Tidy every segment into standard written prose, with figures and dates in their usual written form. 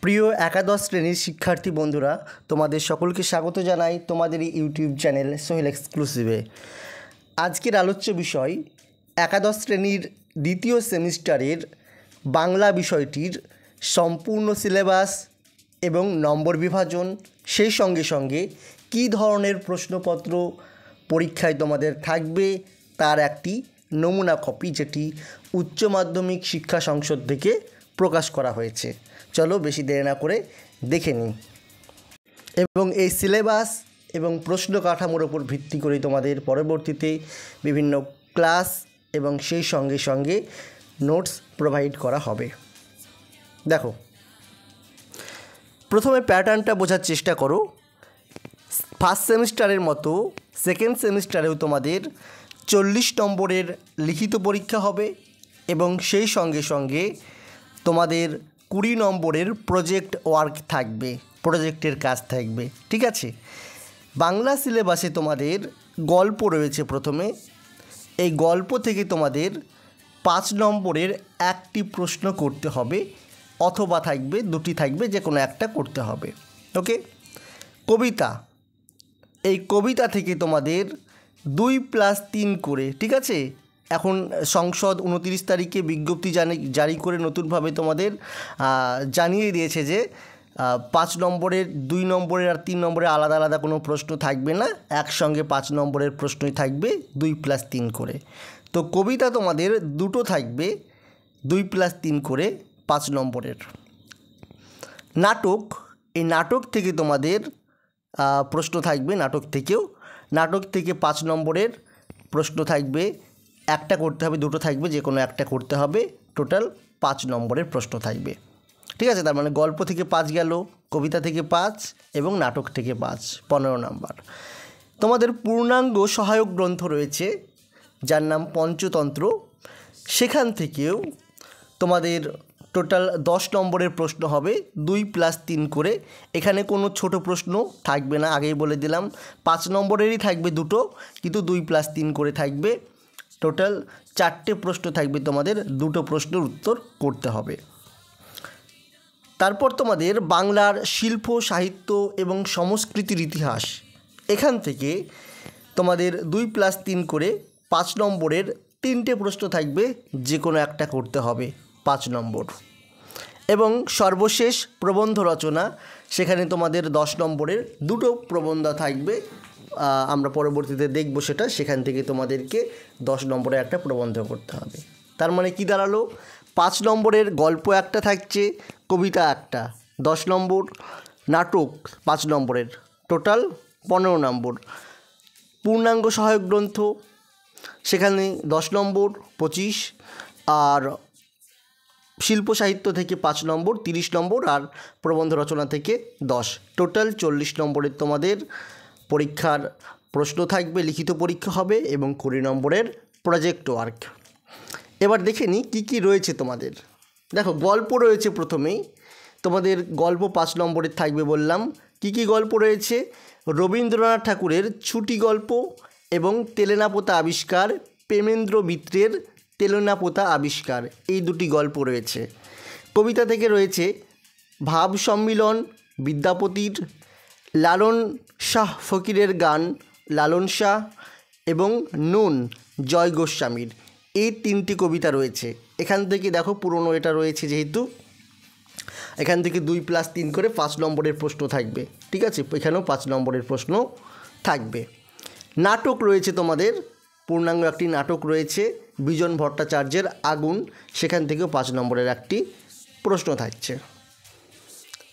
প্রিয় একাদশ শ্রেণীর শিক্ষার্থী বন্ধুরা, তোমাদের সকলকে স্বাগত জানাই তোমাদের এই ইউটিউব চ্যানেল সোহেল এক্সক্লুসিভে। আজকের আলোচ্য বিষয় একাদশ শ্রেণীর দ্বিতীয় সেমিস্টারের বাংলা বিষয়টির সম্পূর্ণ সিলেবাস এবং নম্বর বিভাজন, সেই সঙ্গে সঙ্গে কী ধরনের প্রশ্নপত্র পরীক্ষায় তোমাদের থাকবে তার একটি নমুনা কপি, যেটি উচ্চ মাধ্যমিক শিক্ষা সংসদ থেকে প্রকাশ করা হয়েছে। চলো বেশি দেরি না করে দেখে নিই। এবং এই সিলেবাস এবং প্রশ্ন কাঠামোর ওপর ভিত্তি করে তোমাদের পরবর্তীতে বিভিন্ন ক্লাস এবং সেই সঙ্গে সঙ্গে নোটস প্রোভাইড করা হবে। দেখো, প্রথমে প্যাটার্নটা বোঝার চেষ্টা করো। ফার্স্ট সেমিস্টারের মতো সেকেন্ড সেমিস্টারেও তোমাদের 40 নম্বরের লিখিত পরীক্ষা হবে এবং সেই সঙ্গে সঙ্গে তোমাদের 20 নম্বরের প্রজেক্ট ওয়ার্ক থাকবে, প্রজেক্টের কাজ থাকবে। ঠিক আছে, বাংলা সিলেবাসে তোমাদের গল্প রয়েছে। প্রথমে এই গল্প থেকে তোমাদের 5 নম্বরের একটি প্রশ্ন করতে হবে, অথবা থাকবে দুটি, থাকবে যে কোনো একটা করতে হবে। ওকে, কবিতা, এই কবিতা থেকে তোমাদের 2+3 করে, ঠিক আছে, এখন সংসদ 29 তারিখে বিজ্ঞপ্তি জারি করে নতুনভাবে তোমাদের জানিয়ে দিয়েছে যে 5 নম্বরের, 2 নম্বরের আর 3 নম্বরের আলাদা আলাদা কোনো প্রশ্ন থাকবে না, একসঙ্গে 5 নম্বরের প্রশ্নই থাকবে 2+3 করে। তো কবিতা তোমাদের দুটো থাকবে 2+3 করে 5 নম্বরের। নাটক, এই নাটক থেকে তোমাদের প্রশ্ন থাকবে, নাটক থেকে 5 নম্বরের প্রশ্ন থাকবে, একটা করতে হবে, দুটো থাকবে, যে কোনো একটা করতে হবে, টোটাল 5 নম্বরের প্রশ্ন থাকবে। ঠিক আছে, তার মানে গল্প থেকে 5 গেল, কবিতা থেকে 5 এবং নাটক থেকে 5, 15 নম্বর। তোমাদের পূর্ণাঙ্গ সহায়ক গ্রন্থ রয়েছে যার নাম পঞ্চতন্ত্র, সেখান থেকেও তোমাদের টোটাল 10 নম্বরের প্রশ্ন হবে 2+3 করে। এখানে কোনো ছোট প্রশ্ন থাকবে না, আগেই বলে দিলাম। 5 নম্বরেরই থাকবে দুটো, কিন্তু 2+3 করে থাকবে। টোটাল 4টে প্রশ্ন থাকবে, তোমাদের 2টো প্রশ্নের উত্তর করতে হবে। তারপর তোমাদের বাংলার শিল্প, সাহিত্য এবং সংস্কৃতির ইতিহাস, এখান থেকে তোমাদের 2+3 করে 5 নম্বরের 3টে প্রশ্ন থাকবে, যে কোনো একটা করতে হবে, 5 নম্বর। এবং সর্বশেষ প্রবন্ধ রচনা, সেখানে তোমাদের 10 নম্বরের 2টো প্রবন্ধ থাকবে, আমরা পরবর্তীতে দেখব সেটা। সেখান থেকে তোমাদেরকে 10 নম্বরে একটা প্রবন্ধ করতে হবে। তার মানে কি দাঁড়ালো, 5 নম্বরের গল্প একটা থাকছে, কবিতা একটা 10 নম্বর, নাটক 5 নম্বরের, টোটাল 15 নম্বর। পূর্ণাঙ্গ সহায়ক গ্রন্থ, সেখানে 10 নম্বর, 25, আর শিল্প সাহিত্য থেকে 5 নম্বর, 30 নম্বর, আর প্রবন্ধ রচনা থেকে 10, টোটাল 40 নম্বরের তোমাদের পরীক্ষার প্রশ্ন থাকবে, লিখিত পরীক্ষা হবে এবং 20 নম্বরের প্রজেক্ট ওয়ার্ক। এবার দেখে নিই কী কী রয়েছে তোমাদের। দেখো, গল্প রয়েছে। প্রথমেই তোমাদের গল্প 5 নম্বরের থাকবে, বললাম কী কী গল্প রয়েছে। রবীন্দ্রনাথ ঠাকুরের ছুটি গল্প এবং তেলেনাপোতা আবিষ্কার, প্রেমেন্দ্র মিত্রের তেলেনাপোতা আবিষ্কার, এই দুটি গল্প রয়েছে। কবিতা থেকে রয়েছে ভাব সম্মিলন বিদ্যাপতির, লালন শাহ ফকিরের গান লালন শাহ এবং নুন জয় গোস্বামীর, এই 3টি কবিতা রয়েছে। এখান থেকে দেখো পুরনো এটা রয়েছে, যেহেতু এখান থেকে 2+3 করে 5 নম্বরের প্রশ্ন থাকবে। ঠিক আছে, এখানেও 5 নম্বরের প্রশ্ন থাকবে। নাটক রয়েছে তোমাদের, পূর্ণাঙ্গ একটি নাটক রয়েছে বিজন ভট্টাচার্যের আগুন, সেখান থেকেও 5 নম্বরের একটি প্রশ্ন থাকছে।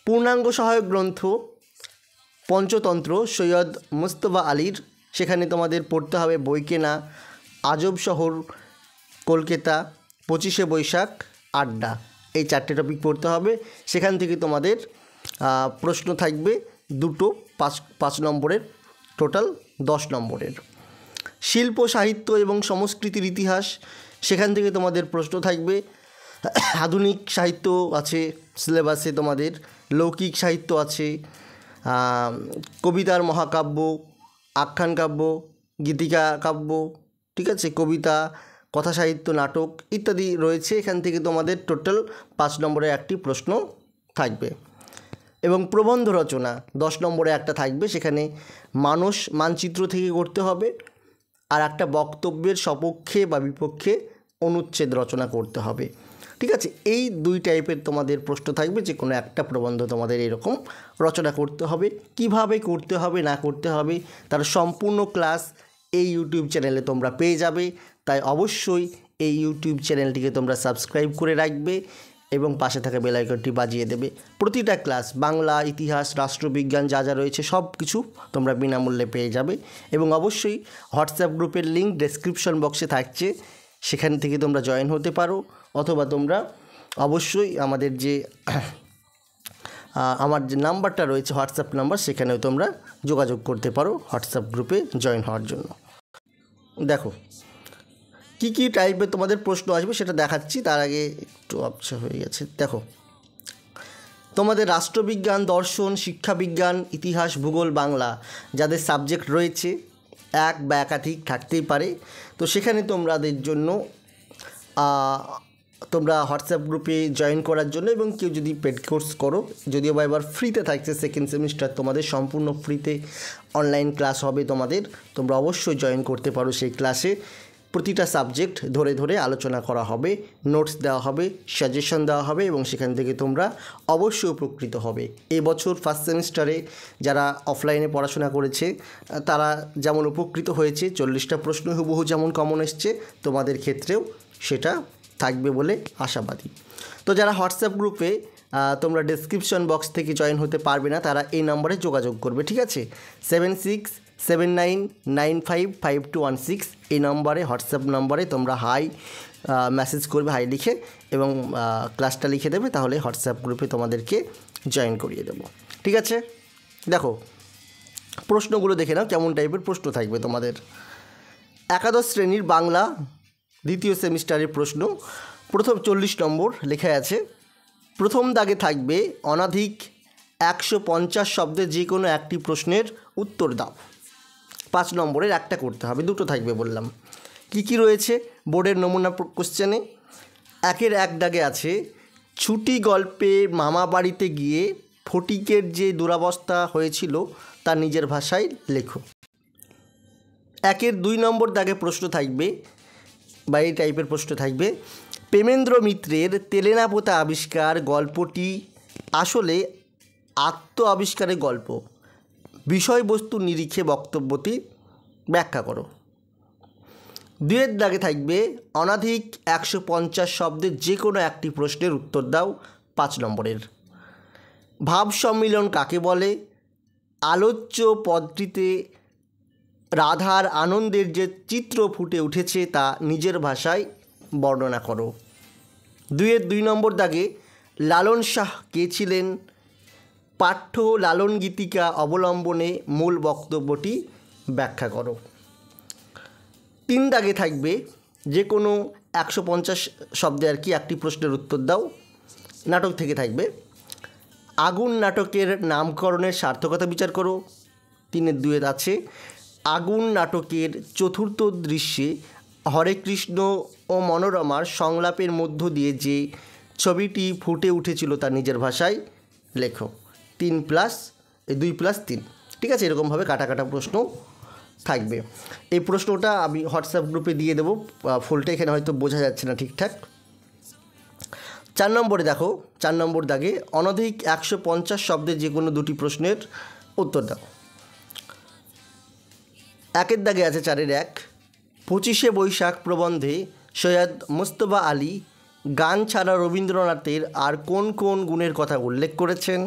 পূর্ণাঙ্গ সহায়ক গ্রন্থ পঞ্চতন্ত্র সৈয়দ মুজতবা আলীর, সেখানে তোমাদের পড়তে হবে বই কেনা, আজব শহর কলকাতা, 25শে বৈশাখ, আড্ডা, এই 4টে টপিক পড়তে হবে। সেখান থেকে তোমাদের প্রশ্ন থাকবে দুটো, 5 নম্বরের, টোটাল 10 নম্বরের। শিল্প সাহিত্য এবং সংস্কৃতির ইতিহাস, সেখান থেকে তোমাদের প্রশ্ন থাকবে। আধুনিক সাহিত্য আছে সিলেবাসে, তোমাদের লৌকিক সাহিত্য আছে, কবিতার মহাকাব্য, আখ্যান কাব্য, গীতিকা কাব্য, ঠিক আছে, কবিতা, কথা সাহিত্য, নাটক ইত্যাদি রয়েছে। এখান থেকে তোমাদের টোটাল 5 নম্বরের একটি প্রশ্ন থাকবে। এবং প্রবন্ধ রচনা 10 নম্বরে একটা থাকবে, সেখানে মানুষ মানচিত্র থেকে করতে হবে, আর একটা বক্তব্যের সপক্ষে বা বিপক্ষে অনুচ্ছেদ রচনা করতে হবে। ঠিক আছে, এই 2 টাইপের তোমাদের প্রশ্ন থাকবে, যে কোনো একটা প্রবন্ধ তোমাদের এরকম রচনা করতে হবে। কিভাবে করতে হবে না করতে হবে তার সম্পূর্ণ ক্লাস এই ইউটিউব চ্যানেলে তোমরা পেয়ে যাবে। তাই অবশ্যই এই ইউটিউব চ্যানেলটিকে তোমরা সাবস্ক্রাইব করে রাখবে এবং পাশে থাকা বেল আইকনটি বাজিয়ে দেবে। প্রতিটা ক্লাস বাংলা, ইতিহাস, রাষ্ট্রবিজ্ঞান যা যা রয়েছে সব কিছু তোমরা বিনামূল্যে পেয়ে যাবে। এবং অবশ্যই হোয়াটসঅ্যাপ গ্রুপের লিঙ্ক ডেসক্রিপশন বক্সে থাকছে, সেখান থেকে তোমরা জয়েন হতে পারো, অথবা তোমরা অবশ্যই আমাদের যে আমার যে নাম্বারটা রয়েছে হোয়াটসঅ্যাপ নাম্বার, সেখানেও তোমরা যোগাযোগ করতে পারো হোয়াটসঅ্যাপ গ্রুপে জয়েন হওয়ার জন্য। দেখো কি কি টাইপের তোমাদের প্রশ্ন আসবে সেটা দেখাচ্ছি, তার আগে একটু আবছা হয়ে গেছে। দেখো তোমাদের রাষ্ট্রবিজ্ঞান, দর্শন, শিক্ষাবিজ্ঞান, ইতিহাস, ভূগোল, বাংলা যাদের সাবজেক্ট রয়েছে এক বা একাধিক থাকতেই পারে, তো সেখানে তোমাদের জন্য তোমরা হোয়াটসঅ্যাপ গ্রুপে জয়েন করার জন্য, এবং কেউ যদি পেড কোর্স করো, যদিও বা এবার ফ্রিতে থাকছে সেকেন্ড সেমিস্টার, তোমাদের সম্পূর্ণ ফ্রিতে অনলাইন ক্লাস হবে তোমাদের, তোমরা অবশ্যই জয়েন করতে পারো সেই ক্লাসে। প্রতিটা সাবজেক্ট ধরে ধরে আলোচনা করা হবে, নোটস দেওয়া হবে, সাজেশন দেওয়া হবে, এবং সেখান থেকে তোমরা অবশ্যই উপকৃত হবে। এবছর ফার্স্ট সেমিস্টারে যারা অফলাইনে পড়াশোনা করেছে তারা যেমন উপকৃত হয়েছে, 40টা প্রশ্ন হুবহু যেমন কমন এসছে, তোমাদের ক্ষেত্রেও সেটা থাকবে বলে আশাবাদী। তো যারা হোয়াটসঅ্যাপ গ্রুপে তোমরা ডেসক্রিপশন বক্স থেকে জয়েন হতে পারবে না, তারা এই নম্বরে যোগাযোগ করবে, ঠিক আছে? 7679955216 এই নম্বরে, হোয়াটসঅ্যাপ নম্বরে তোমরা হাই মেসেজ করবে, হাই লিখে, এবং ক্লাসটা লিখে দেবে, তাহলে হোয়াটসঅ্যাপ গ্রুপে তোমাদেরকে জয়েন করিয়ে দেবো, ঠিক আছে? দেখো প্রশ্নগুলো দেখে নাও কেমন টাইপের প্রশ্ন থাকবে তোমাদের। একাদশ শ্রেণীর বাংলা দ্বিতীয় সেমিস্টারের প্রশ্ন, প্রথম 40 নম্বর লেখা আছে। প্রথম দাগে থাকবে অনধিক 150 শব্দের যে কোনো একটি প্রশ্নের উত্তর দাও। 5 নম্বরের একটা করতে হবে, 2টো থাকবে বললাম। কি কি রয়েছে বোর্ডের নমুনা কোশ্চেনে? 1-এর 1 দাগে আছে, ছুটি গল্পে মামা বাড়িতে গিয়ে ফটিকের যে দুরবস্থা হয়েছিল তা নিজের ভাষায় লেখো। 1-এর 2 নম্বর দাগে প্রশ্ন থাকবে, বা এই টাইপের প্রশ্ন থাকবে, প্রেমেন্দ্র মিত্রের তেলেনাপোতা আবিষ্কার গল্পটি আসলে আত্ম আবিষ্কারের গল্প, বিষয়বস্তু নিরিখে বক্তব্যটি ব্যাখ্যা করো। 2-এর দাগে থাকবে অনধিক 150 শব্দের যে কোনো একটি প্রশ্নের উত্তর দাও। 5 নম্বরের। ভাব সম্মিলন কাকে বলে? আলোচ্য পদটিতে রাধার আনন্দের যে চিত্র ফুটে উঠেছে তা নিজের ভাষায় বর্ণনা করো। 2-এর 2 নম্বর দাগে লালন শাহ কে ছিলেন? পাঠ্য লালন গীতিকা অবলম্বনে মূল বক্তব্যটি ব্যাখ্যা করো। 3 দাগে থাকবে যে কোনো 150 শব্দে আর কি একটি প্রশ্নের উত্তর দাও। নাটক থেকে থাকবে, আগুন নাটকের নামকরণের সার্থকতা বিচার করো। 3-এর 2 আছে, আগুন নাটকের চতুর্থ দৃশ্যে হরে কৃষ্ণ ও মনোরমার সংলাপের মধ্য দিয়ে যে ছবিটি ফুটে উঠেছিল তা নিজের ভাষায় লেখো। 2+3, ঠিক আছে? এরকমভাবে কাটা কাটা প্রশ্ন থাকবে। এই প্রশ্নটা আমি হোয়াটসঅ্যাপ গ্রুপে দিয়ে দেবো, ফুলটা এখানে হয়তো বোঝা যাচ্ছে না ঠিকঠাক। 4 নম্বরে দেখো, 4 নম্বর দাগে অনধিক 150 শব্দের যে কোনো 2টি প্রশ্নের উত্তর দাও। 1-এর দাগে আছে 4-এর 1, 25শে বৈশাখ প্রবন্ধে সৈয়দ মুজতবা আলী গান ছাড়া রবীন্দ্রনাথের আর কোন কোন গুণের কথা উল্লেখ করেছেন?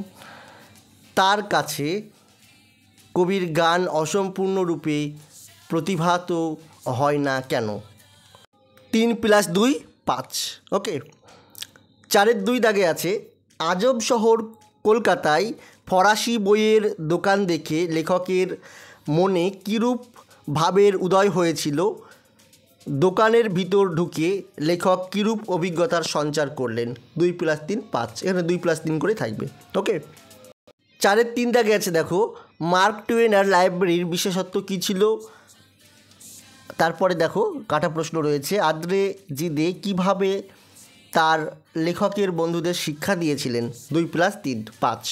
তার কাছে কবির গান অসম্পূর্ণরূপে প্রতিভাত হয় না কেন? 3+2 5, ওকে। 4-এর 2 দাগে আছে, আজব শহর কলকাতায় ফরাসি বইয়ের দোকান দেখে লেখকের মনে কীরূপ ভাবের উদয় হয়েছিল? দোকানের ভিতর ঢুকে লেখক কীরূপ অভিজ্ঞতার সঞ্চার করলেন? 2+3 5, এখানে 2+3 করে থাকবে, ওকে। 4-এর 3 দাগে আছে, দেখো মার্ক টুয়েনের লাইব্রেরির বিশেষত্ব কী ছিল? তারপরে দেখো কাটা প্রশ্ন রয়েছে, আদ্রে জিদে কীভাবে তার লেখকের বন্ধুদের শিক্ষা দিয়েছিলেন? 2+3 5।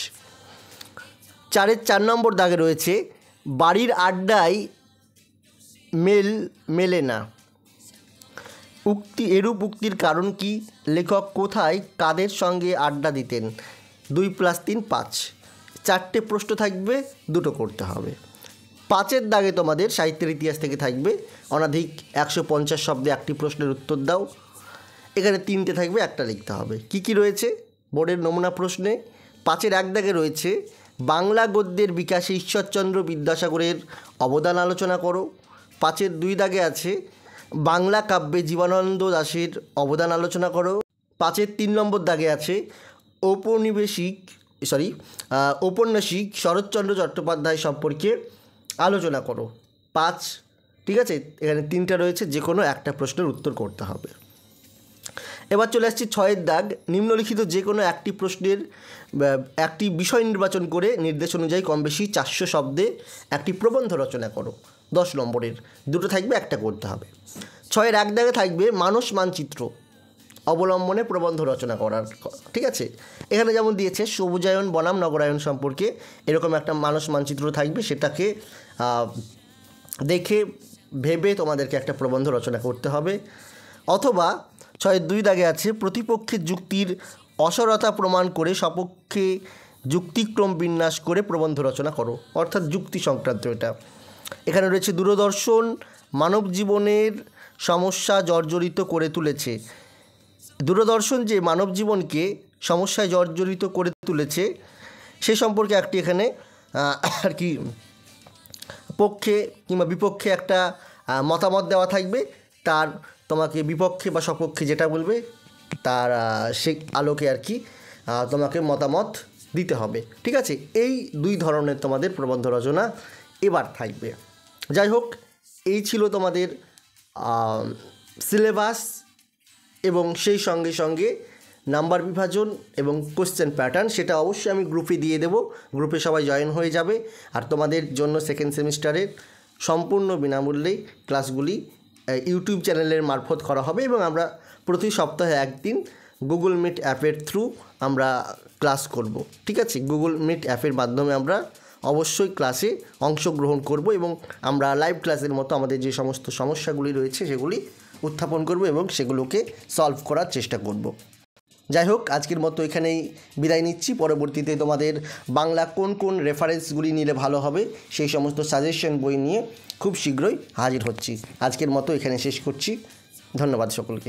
4-এর 4 নম্বর দাগে রয়েছে বাড়ির আড্ডায় মেলে না। এরূপ উক্তির কারণ কি? লেখক কোথায় কাদের সঙ্গে আড্ডা দিতেন? 2 + 3 5। 4টে প্রশ্ন থাকবে, 2টো করতে হবে। 5-এর দাগে তোমাদের সাহিত্যের ইতিহাস থেকে থাকবে অনধিক 150 শব্দে একটি প্রশ্নের উত্তর দাও। এখানে 3টে থাকবে, একটা লিখতে হবে। কি রয়েছে বোর্ডের নমুনা প্রশ্নে? 5-এর 1 দাগে রয়েছে বাংলা গদ্যের বিকাশে ঈশ্বরচন্দ্র বিদ্যাসাগরের অবদান আলোচনা করো। 5-এর 2 দাগে আছে বাংলা কাব্যে জীবনানন্দ দাশের অবদান আলোচনা করো। 5-এর 3 নম্বর দাগে আছে ঔপন্যাসিক শরৎচন্দ্র চট্টোপাধ্যায় সম্পর্কে আলোচনা করো। 5, ঠিক আছে। এখানে 3টা রয়েছে, যে কোনো একটা প্রশ্নের উত্তর করতে হবে। এবার চলে আসছি 6-এর দাগ। নিম্নলিখিত যে কোনো একটি প্রশ্নের একটি বিষয় নির্বাচন করে নির্দেশ অনুযায়ী কম বেশি 400 শব্দে একটি প্রবন্ধ রচনা করো। 10 নম্বরের, 2টো থাকবে, একটা করতে হবে। 6-এর 1 দাগে থাকবে মানস মানচিত্র অবলম্বনে প্রবন্ধ রচনা করার, ঠিক আছে। এখানে যেমন দিয়েছে সবুজায়ন বনাম নগরায়ন সম্পর্কে এরকম একটা মানস মানচিত্র থাকবে, সেটাকে দেখে ভেবে তোমাদেরকে একটা প্রবন্ধ রচনা করতে হবে। অথবা 6-এর 2 দাগে আছে প্রতিপক্ষের যুক্তির অসারতা প্রমাণ করে সপক্ষে যুক্তিক্রম বিন্যাস করে প্রবন্ধ রচনা করো, অর্থাৎ যুক্তি সংক্রান্ত এটা। এখানে রয়েছে দূরদর্শন মানব জীবনের সমস্যা জর্জরিত করে তুলেছে। দূরদর্শন যে মানব জীবনকে সমস্যায় জর্জরিত করে তুলেছে সে সম্পর্কে একটি এখানে আর কি পক্ষে কিংবা বিপক্ষে একটা মতামত দেওয়া থাকবে। তার তোমাকে বিপক্ষে বা সপক্ষে যেটা বলবে তার সে আলোকে আর কি তোমাকে মতামত দিতে হবে, ঠিক আছে। এই 2 ধরনের তোমাদের প্রবন্ধ রচনা এবার থাকবে। যাই হোক, এই ছিল তোমাদের সিলেবাস এবং সেই সঙ্গে সঙ্গে নাম্বার বিভাজন এবং কোশ্চেন প্যাটার্ন। সেটা অবশ্যই আমি গ্রুপে দিয়ে দেব, গ্রুপে সবাই জয়েন হয়ে যাবে। আর তোমাদের জন্য সেকেন্ড সেমিস্টারের সম্পূর্ণ বিনামূল্যেই ক্লাসগুলি ইউটিউব চ্যানেলের মারফত করা হবে এবং আমরা প্রতি সপ্তাহে একদিন গুগল মিট অ্যাপের থ্রু আমরা ক্লাস করব, ঠিক আছে। গুগল মিট অ্যাপের মাধ্যমে আমরা অবশ্যই ক্লাসে অংশগ্রহণ করব এবং আমরা লাইভ ক্লাসের মতো আমাদের যে সমস্ত সমস্যাগুলি রয়েছে সেগুলি উত্থাপন করব এবং সেগুলোকে সলভ করার চেষ্টা করব। যাই হোক, আজকের মতো এখানেই বিদায় নিচ্ছি। পরবর্তীতে তোমাদের বাংলা কোন কোন রেফারেন্সগুলি নিলে ভালো হবে সেই সমস্ত সাজেশন বই নিয়ে খুব শীঘ্রই হাজির হচ্ছি। আজকের মতো এখানে শেষ করছি। ধন্যবাদ সকলকে।